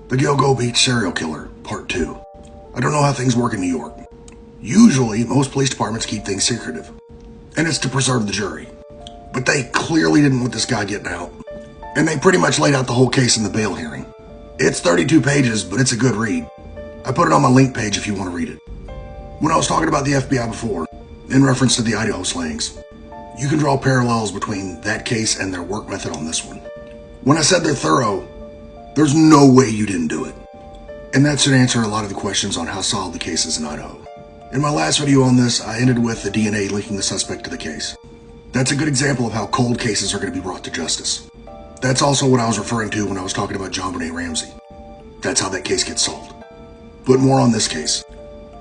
The Gilgo Beach Serial Killer, Part 2. I don't know how things work in New York. Usually, most police departments keep things secretive, and it's to preserve the jury. But they clearly didn't want this guy getting out, and they pretty much laid out the whole case in the bail hearing. It's 32 pages, but it's a good read. I put it on my link page if you want to read it. When I was talking about the FBI before, in reference to the Idaho slayings, you can draw parallels between that case and their work method on this one. When I said they're thorough, there's no way you didn't do it. And that should answer a lot of the questions on how solid the case is in Idaho. In my last video on this, I ended with the DNA linking the suspect to the case. That's a good example of how cold cases are going to be brought to justice. That's also what I was referring to when I was talking about JonBenet Ramsey. That's how that case gets solved. But more on this case.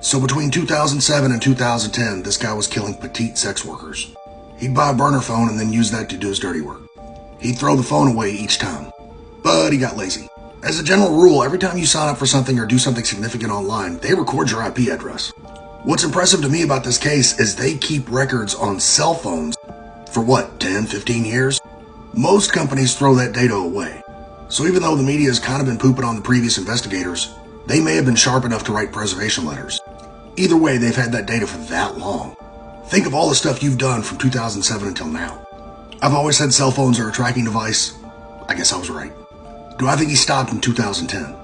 So between 2007 and 2010, this guy was killing petite sex workers. He'd buy a burner phone and then use that to do his dirty work. He'd throw the phone away each time. But he got lazy. As a general rule, every time you sign up for something or do something significant online, they record your IP address. What's impressive to me about this case is they keep records on cell phones for what, 10, 15 years? Most companies throw that data away. So even though the media has kind of been pooping on the previous investigators, they may have been sharp enough to write preservation letters. Either way, they've had that data for that long. Think of all the stuff you've done from 2007 until now. I've always said cell phones are a tracking device. I guess I was right. Do I think he stopped in 2010?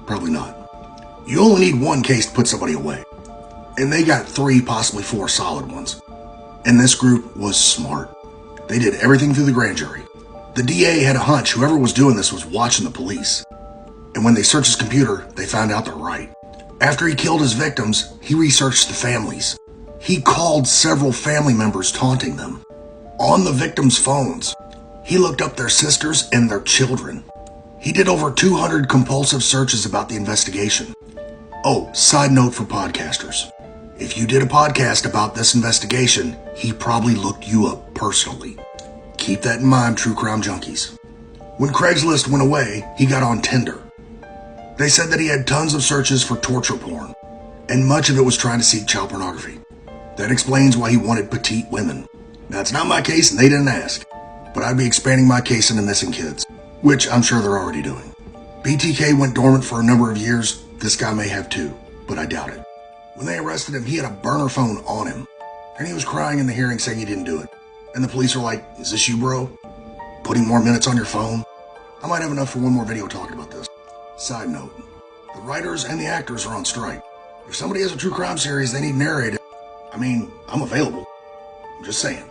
Probably not. You only need one case to put somebody away. And they got 3, possibly 4 solid ones. And this group was smart. They did everything through the grand jury. The DA had a hunch whoever was doing this was watching the police. And when they searched his computer, they found out they're right. After he killed his victims, he researched the families. He called several family members taunting them. On the victims' phones, he looked up their sisters and their children. He did over 200 compulsive searches about the investigation. Oh, side note for podcasters. If you did a podcast about this investigation, he probably looked you up personally. Keep that in mind, true crime junkies. When Craigslist went away, he got on Tinder. They said that he had tons of searches for torture porn, and much of it was trying to seek child pornography. That explains why he wanted petite women. Now, it's not my case and they didn't ask, but I'd be expanding my case into missing kids, which I'm sure they're already doing. BTK went dormant for a number of years. This guy may have too, but I doubt it. When they arrested him, he had a burner phone on him, and he was crying in the hearing saying he didn't do it. And the police are like, "Is this you, bro? Putting more minutes on your phone?" I might have enough for one more video talking about this. Side note, the writers and the actors are on strike. If somebody has a true crime series they need narrated, I'm available. I'm just saying.